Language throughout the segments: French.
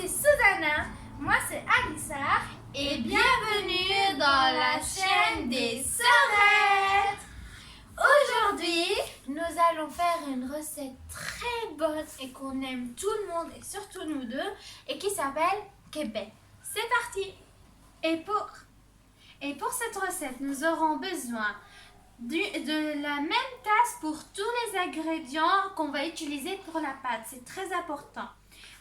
c'est Susanna, moi c'est Alissa et bienvenue dans la chaîne des Sœurettes. Aujourd'hui, nous allons faire une recette très bonne et qu'on aime tout le monde et surtout nous deux et qui s'appelle Québec. C'est parti! Et pour cette recette, nous aurons besoin de la même tasse pour tous les ingrédients qu'on va utiliser pour la pâte. C'est très important.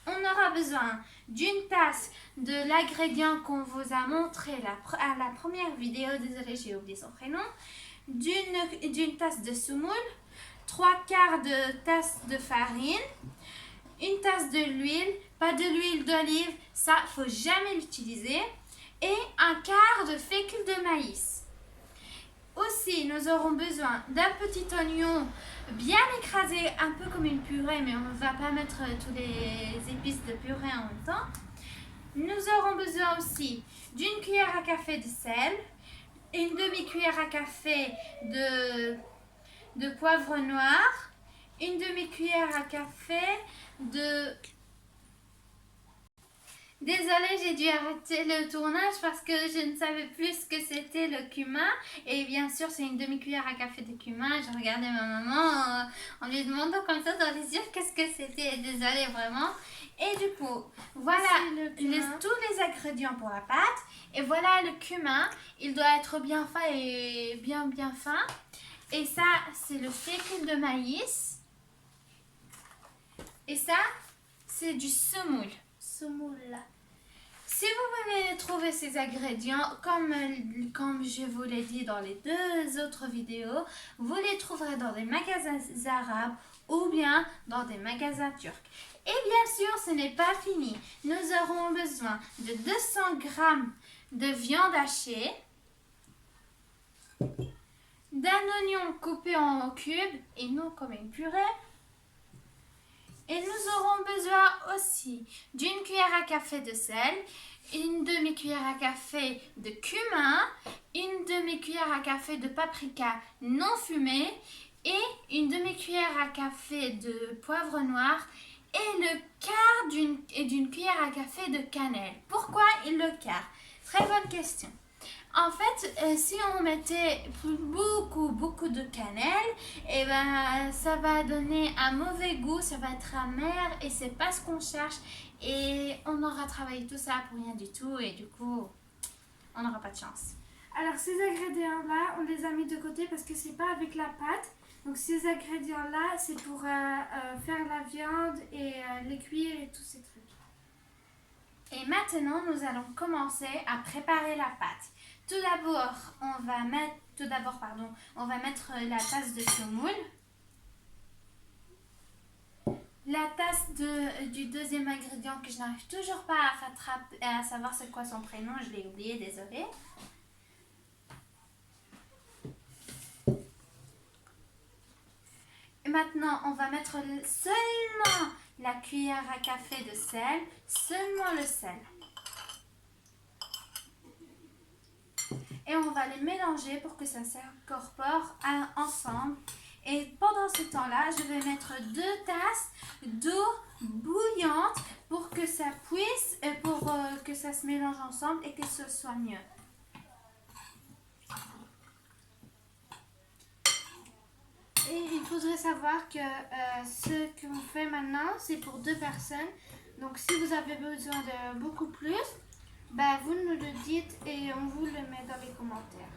On aura besoin d'une tasse de l'ingrédient qu'on vous a montré à la première vidéo. Désolée, j'ai oublié son prénom. D'une tasse de semoule, 3/4 de tasse de farine, une tasse de l'huile, pas de l'huile d'olive, ça faut jamais l'utiliser, et 1/4 de fécule de maïs. Aussi, nous aurons besoin d'un petit oignon bien écrasé, un peu comme une purée, mais on ne va pas mettre tous les épices de purée en même temps. Nous aurons besoin aussi d'une cuillère à café de sel, une demi-cuillère à café de poivre noir, une demi-cuillère à café de... Désolée, j'ai dû arrêter le tournage parce que je ne savais plus ce que c'était le cumin. Et bien sûr, c'est une demi-cuillère à café de cumin. Je regardais ma maman en lui demandant comme ça dans les yeux qu'est-ce que c'était. Désolée, vraiment. Et du coup, voilà tous les ingrédients pour la pâte. Et voilà le cumin. Il doit être bien fin et bien fin. Et ça, c'est le fécule de maïs. Et ça, c'est du semoule. Si vous voulez trouver ces ingrédients, comme je vous l'ai dit dans les deux autres vidéos, vous les trouverez dans des magasins arabes ou bien dans des magasins turcs. Et bien sûr, ce n'est pas fini. Nous aurons besoin de 200 g de viande hachée, d'un oignon coupé en cubes et non comme une purée. Et nous aurons besoin aussi d'une cuillère à café de sel, une demi-cuillère à café de cumin, une demi-cuillère à café de paprika non fumé et une demi-cuillère à café de poivre noir et le quart d'une cuillère à café de cannelle. Pourquoi le quart? Très bonne question. En fait, si on mettait beaucoup de cannelle, et ben ça va donner un mauvais goût, ça va être amer et c'est pas ce qu'on cherche et on aura travaillé tout ça pour rien du tout et du coup on n'aura pas de chance. Alors ces ingrédients là, on les a mis de côté parce que c'est pas avec la pâte. Donc ces ingrédients là, c'est pour faire la viande et les cuire et tous ces trucs. Et maintenant, nous allons commencer à préparer la pâte. Tout d'abord, on va mettre la tasse de semoule, la tasse du deuxième ingrédient que je n'arrive toujours pas à savoir c'est quoi son prénom, je l'ai oublié, désolée. Et maintenant, on va mettre seulement la cuillère à café de sel, seulement le sel. Et on va les mélanger pour que ça s'incorpore ensemble. Et pendant ce temps-là, je vais mettre 2 tasses d'eau bouillante pour que ça puisse, pour que ça se mélange ensemble et que ce soit mieux. Et il faudrait savoir que ce qu'on fait maintenant, c'est pour 2 personnes. Donc si vous avez besoin de beaucoup plus, vous nous le dites et on vous le met dans les commentaires.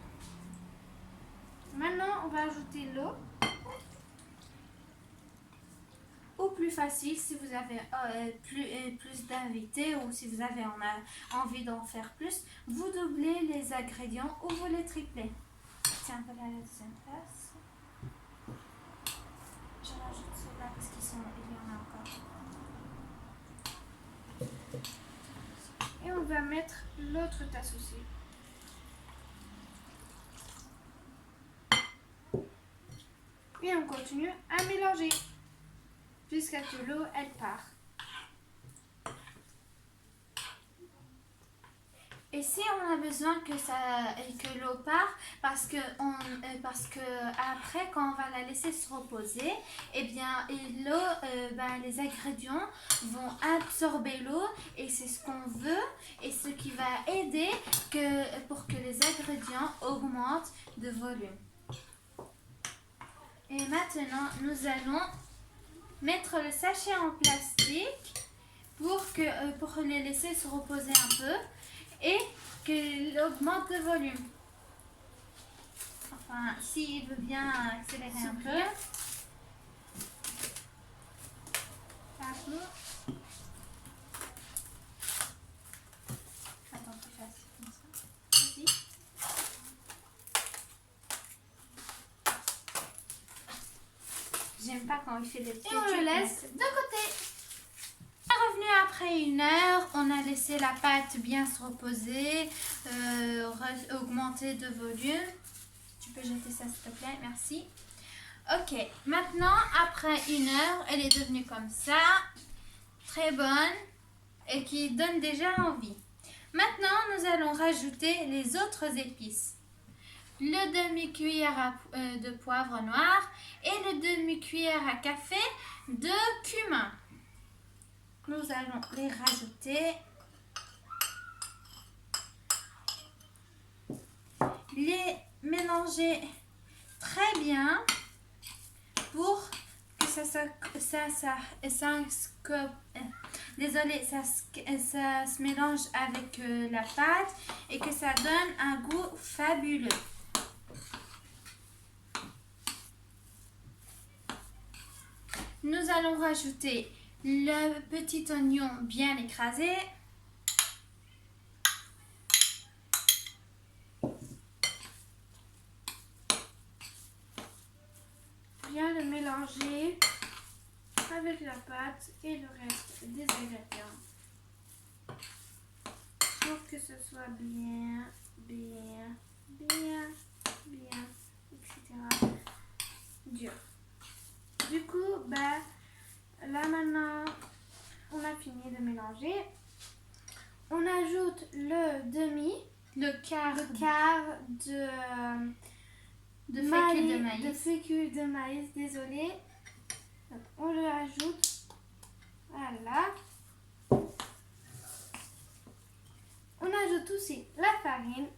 Maintenant, on va ajouter l'eau. Ou plus facile, si vous avez plus d'invités ou si vous avez envie d'en faire plus, vous doublez les ingrédients ou vous les triplez. Tiens, voilà la deuxième place. Je rajoute ceux-là parce qu'il y en a encore. Et on va mettre l'autre tasse aussi. Et on continue à mélanger jusqu'à ce que l'eau elle part. Et si on a besoin que l'eau part, parce que après quand on va la laisser se reposer, eh bien l'eau, les ingrédients vont absorber l'eau et c'est ce qu'on veut et ce qui va aider pour que les ingrédients augmentent de volume. Et maintenant nous allons mettre le sachet en plastique pour les laisser se reposer un peu et qu'il augmente de volume. Enfin, s'il veut bien accélérer un peu. Attends, tu fasses comme ça. Vas-y. J'aime pas quand il fait des petits. Et on le laisse de côté. Revenu après 1 heure, on a laissé la pâte bien se reposer, augmenter de volume. Tu peux jeter ça s'il te plaît, merci. Ok, maintenant après 1 heure, elle est devenue comme ça, très bonne et qui donne déjà envie. Maintenant, nous allons rajouter les autres épices. Le demi-cuillère de poivre noir et le demi-cuillère à café de cumin. Nous allons les rajouter, les mélanger très bien pour que ça se mélange avec la pâte et que ça donne un goût fabuleux. Nous allons rajouter le petit oignon bien écrasé. Bien le mélanger avec la pâte et le reste des ingrédients pour que ce soit bien, etc. dur. Du coup, là maintenant, on a fini de mélanger. On ajoute le quart de fécule de maïs, désolé. Donc, on le ajoute. Voilà. On ajoute aussi la farine.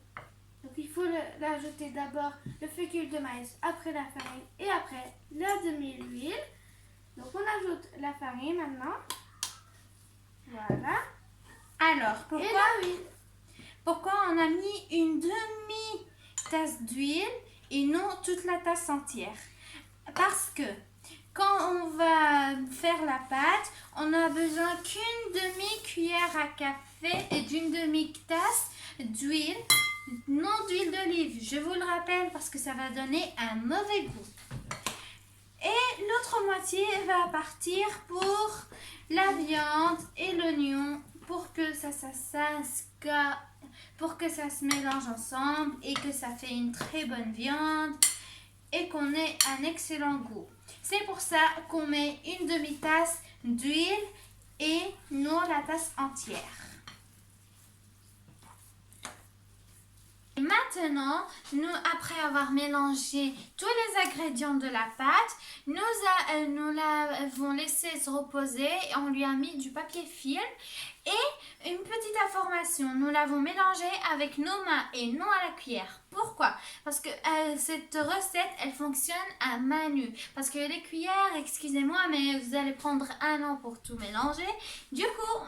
Donc il faut l'ajouter d'abord le fécule de maïs, après la farine et après la demi-huile. Donc on ajoute la farine maintenant. Voilà. Alors, Et pourquoi on a mis une demi-tasse d'huile et non toute la tasse entière? Parce que quand on va faire la pâte, on a besoin qu'une demi-cuillère à café et d'une demi-tasse d'huile, non d'huile d'olive. Je vous le rappelle parce que ça va donner un mauvais goût. Et l'autre moitié va partir pour la viande et l'oignon pour que ça se mélange ensemble et que ça fait une très bonne viande et qu'on ait un excellent goût. C'est pour ça qu'on met une demi-tasse d'huile et non la tasse entière. Et maintenant, après avoir mélangé tous les ingrédients de la pâte, nous l'avons laissé se reposer et on lui a mis du papier film. Et une petite information, nous l'avons mélangé avec nos mains et non à la cuillère. Pourquoi? Parce que cette recette, elle fonctionne à main nue. Parce que les cuillères, excusez-moi, mais vous allez prendre 1 an pour tout mélanger. Du coup,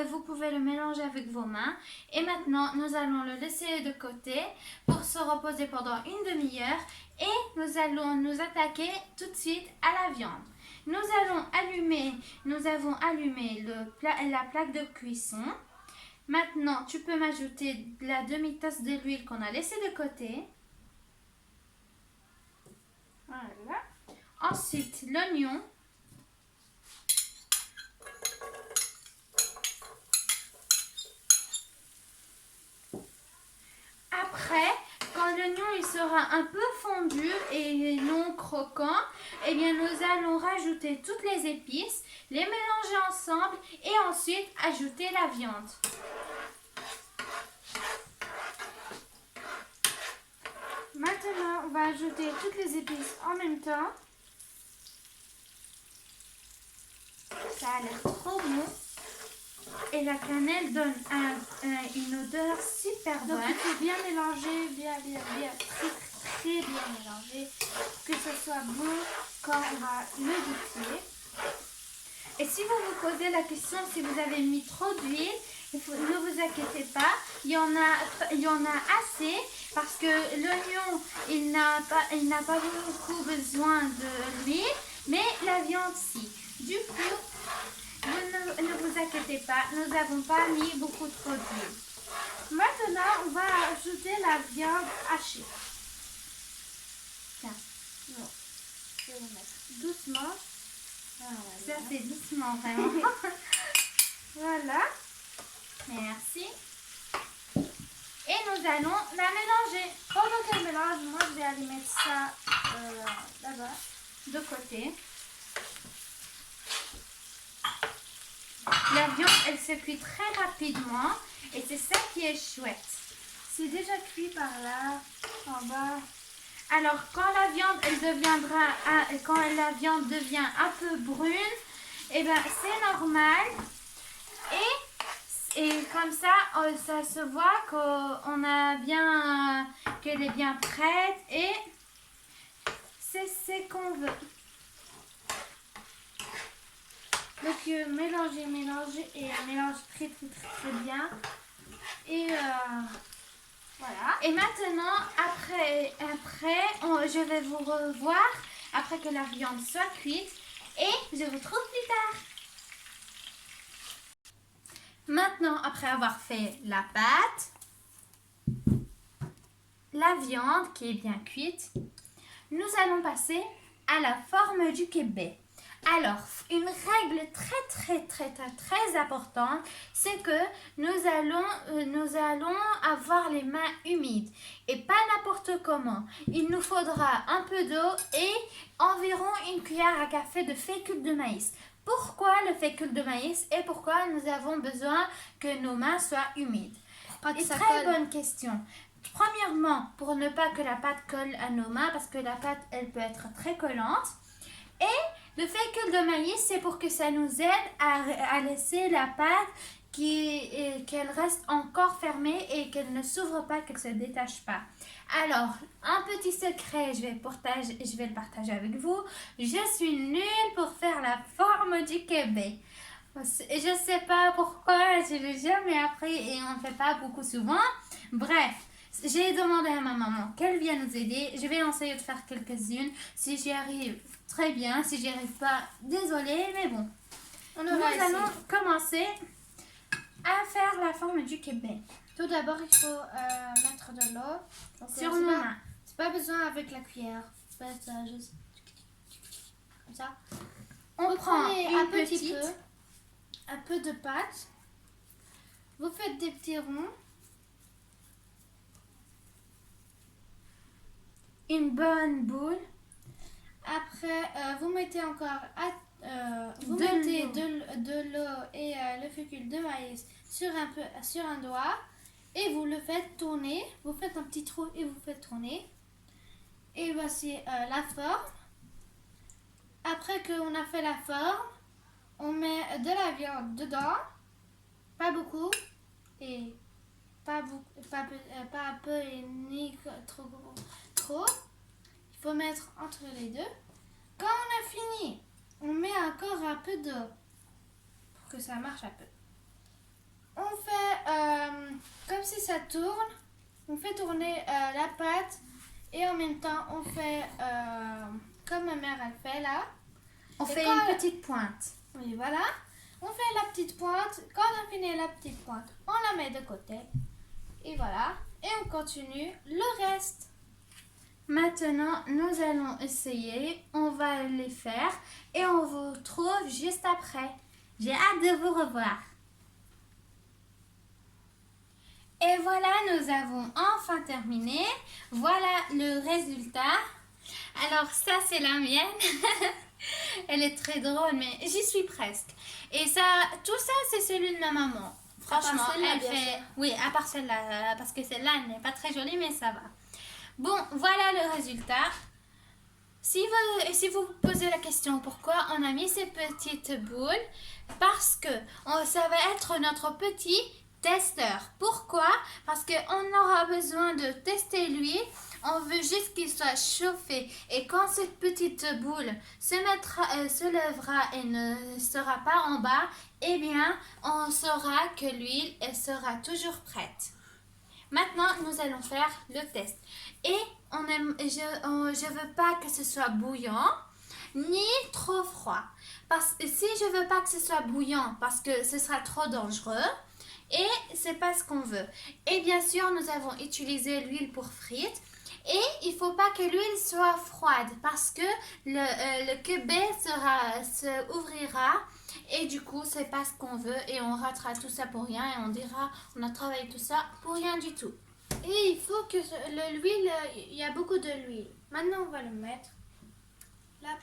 vous pouvez le mélanger avec vos mains. Et maintenant, nous allons le laisser de côté pour se reposer pendant une demi-heure. Et nous allons nous attaquer tout de suite à la viande. Nous avons allumé la plaque de cuisson. Maintenant, tu peux m'ajouter la demi-tasse de l'huile qu'on a laissée de côté. Voilà. Ensuite, l'oignon. Après, quand l'oignon il sera un peu fondu et non croquant, eh bien nous allons rajouter toutes les épices, les mélanger ensemble et ensuite ajouter la viande. Maintenant, on va ajouter toutes les épices en même temps. Ça a l'air trop bon. Et la cannelle donne une odeur super Donc bonne. il faut bien mélanger, bien, très bien mélanger, que ce soit bon quand on va le goûter. Et si vous vous posez la question si vous avez mis trop d'huile, ne vous inquiétez pas, il y en a assez parce que l'oignon, il n'a pas beaucoup besoin de l'huile, mais la viande si. Du coup, vous ne vous inquiétez pas, nous n'avons pas mis beaucoup trop d'huile. Maintenant, on va ajouter la viande hachée. Tiens, Non, je vais le mettre doucement. ça c'est doucement vraiment. Voilà. Merci. Et nous allons la mélanger Pendant qu'elle mélange, moi je vais aller mettre ça là-bas. de côté. La viande, elle se cuit très rapidement et c'est ça qui est chouette. C'est déjà cuit par là, en bas. Alors, quand la viande, quand la viande devient un peu brune, eh ben, c'est normal. Et comme ça, ça se voit qu'elle est bien prête et c'est ce qu'on veut. Donc mélanger et mélange très bien. Et voilà. Et maintenant, après je vais vous revoir après que la viande soit cuite et je vous trouve plus tard. Maintenant, après avoir fait la pâte, la viande qui est bien cuite, nous allons passer à la forme du kebab. Alors, une règle très importante, c'est que nous allons avoir les mains humides et pas n'importe comment. Il nous faudra un peu d'eau et environ une cuillère à café de fécule de maïs. Pourquoi le fécule de maïs et pourquoi nous avons besoin que nos mains soient humides? Une très bonne question. Premièrement, pour ne pas que la pâte colle à nos mains parce que la pâte, elle peut être très collante. Et le fécule de maïs, c'est pour que ça nous aide à laisser la pâte qu'elle reste encore fermée et qu'elle ne s'ouvre pas, qu'elle ne se détache pas. Alors, un petit secret, je vais le partager avec vous. Je suis nulle pour faire la forme du kebab. Je ne sais pas pourquoi, je ne l'ai jamais appris et on ne fait pas beaucoup souvent. Bref. J'ai demandé à ma maman qu'elle vienne nous aider. Je vais essayer de faire quelques-unes. Si j'y arrive, très bien. Si j'y arrive pas, désolée, mais bon. Nous allons commencer à faire la forme du kebab. Tout d'abord, il faut mettre de l'eau. Donc, Sur nos mains. C'est pas besoin avec la cuillère. Faites juste comme ça. On prend un peu de pâte. Vous faites des petits ronds. Une bonne boule. Après, vous mettez encore de l'eau et le fécule de maïs sur un doigt et vous le faites tourner. Vous faites un petit trou et vous faites tourner. Et voici la forme. Après qu'on a fait la forme, on met de la viande dedans, pas beaucoup et pas peu et ni trop. Il faut mettre entre les deux. Quand on a fini, on met encore un peu d'eau pour que ça marche un peu. On fait comme si ça tourne. On fait tourner la pâte et en même temps on fait comme ma mère elle fait là. On fait une petite pointe. Oui, voilà. On fait la petite pointe. Quand on a fini la petite pointe, on la met de côté. Et voilà. Et on continue le reste. Maintenant, nous allons essayer. On va les faire et on vous retrouve juste après. J'ai hâte de vous revoir. Et voilà, nous avons enfin terminé. Voilà le résultat. Alors ça, c'est la mienne. Elle est très drôle, mais j'y suis presque. Et ça, tout ça, c'est celui de ma maman. Franchement, elle fait... Oui, à part celle-là, parce que celle-là, elle n'est pas très jolie, mais ça va. Bon, voilà le résultat. Si vous vous posez la question pourquoi on a mis ces petites boules, parce que ça va être notre petit testeur. Pourquoi? Parce qu'on aura besoin de tester l'huile. On veut juste qu'il soit chauffé. Et quand cette petite boule se lèvera et ne sera pas en bas, eh bien, on saura que l'huile sera toujours prête. Maintenant, nous allons faire le test. Et je veux pas que ce soit bouillant ni trop froid. Parce que si je veux pas que ce soit bouillant, parce que ce sera trop dangereux et c'est pas ce qu'on veut. Et bien sûr, nous avons utilisé l'huile pour frites. Et il faut pas que l'huile soit froide parce que le quebé se ouvrira et du coup c'est pas ce qu'on veut et on ratera tout ça pour rien et on dira on a travaillé tout ça pour rien du tout. Et il faut que l'huile, il y a beaucoup de l'huile. Maintenant on va le mettre. La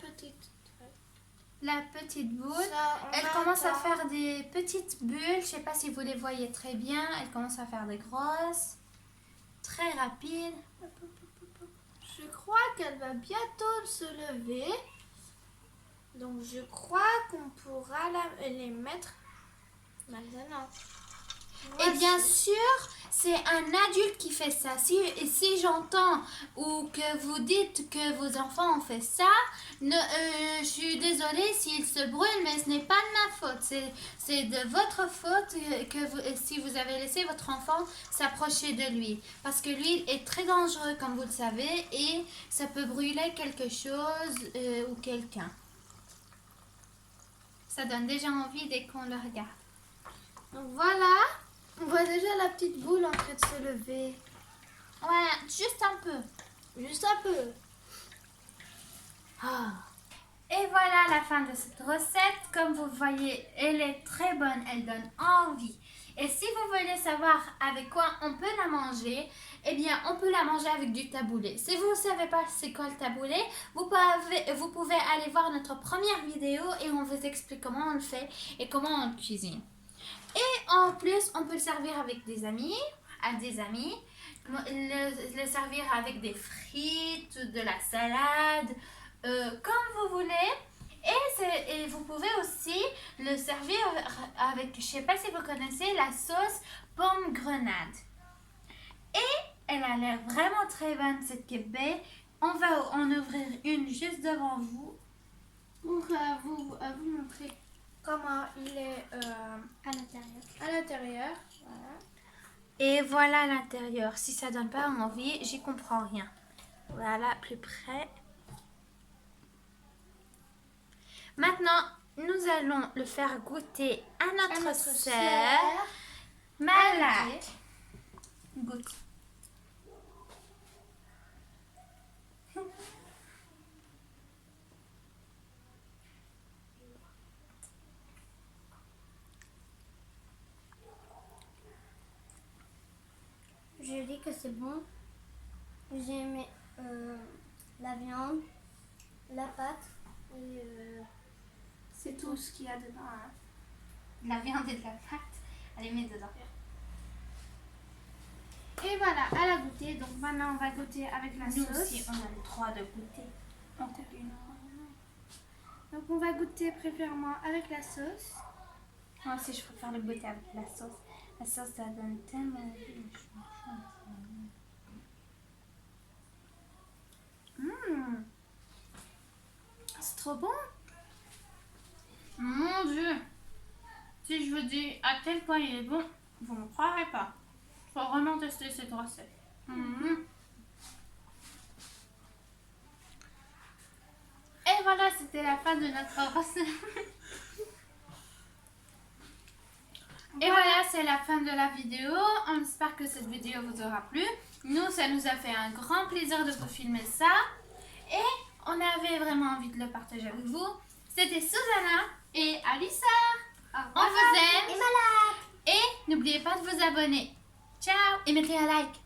petite boule, elle commence à faire des petites bulles. Je sais pas si vous les voyez très bien. Elle commence à faire des grosses, très rapides. Je crois qu'elle va bientôt se lever. Donc je crois qu'on pourra les mettre maintenant. Et bien sûr, c'est un adulte qui fait ça. Si j'entends ou que vous dites que vos enfants ont fait ça, je suis désolée s'ils se brûlent, mais ce n'est pas de ma faute. C'est de votre faute si vous avez laissé votre enfant s'approcher de l'huile. Parce que l'huile est très dangereuse, comme vous le savez, et ça peut brûler quelque chose ou quelqu'un. Ça donne déjà envie dès qu'on le regarde. Donc voilà. On voit déjà la petite boule en train de se lever. Ouais, juste un peu. Juste un peu. Ah. Et voilà la fin de cette recette. Comme vous voyez, elle est très bonne. Elle donne envie. Et si vous voulez savoir avec quoi on peut la manger, eh bien, on peut la manger avec du taboulé. Si vous ne savez pas c'est quoi le taboulé, vous pouvez aller voir notre première vidéo et on vous explique comment on le fait et comment on le cuisine. Et en plus, on peut le servir avec des amis, le servir avec des frites, de la salade, comme vous voulez. Et vous pouvez aussi le servir avec, je ne sais pas si vous connaissez, la sauce pomme grenade. Et elle a l'air vraiment très bonne, cette kebab. On va en ouvrir une juste devant vous. Pour vous montrer comment il est à l'intérieur. Voilà. Et voilà l'intérieur. Si ça donne pas envie, j'y comprends rien. Voilà, plus près. Maintenant, nous allons le faire goûter à notre sœur malade. Goûte. Je dis que c'est bon. J'ai aimé la viande, la pâte et c'est tout ce qu'il y a dedans. Hein. La viande et de la pâte, allez mettre dedans. Et voilà, elle a goûté. Donc maintenant on va goûter avec la Nous sauce. aussi, on a le droit de goûter. Donc on va goûter préférablement avec la sauce. Moi aussi, je préfère le goûter avec la sauce. La sauce, ça donne tellement envie. C'est trop bon. Mon Dieu! Si je vous dis à quel point il est bon, vous ne me croirez pas. Il faut vraiment tester cette recette. Et voilà, c'était la fin de notre recette. Et voilà, c'est la fin de la vidéo. On espère que cette vidéo vous aura plu. Nous, ça nous a fait un grand plaisir de vous filmer ça. Et on avait vraiment envie de le partager avec vous. C'était Susanna et Alissa. On vous aime. Et n'oubliez pas de vous abonner. Ciao et mettez un like.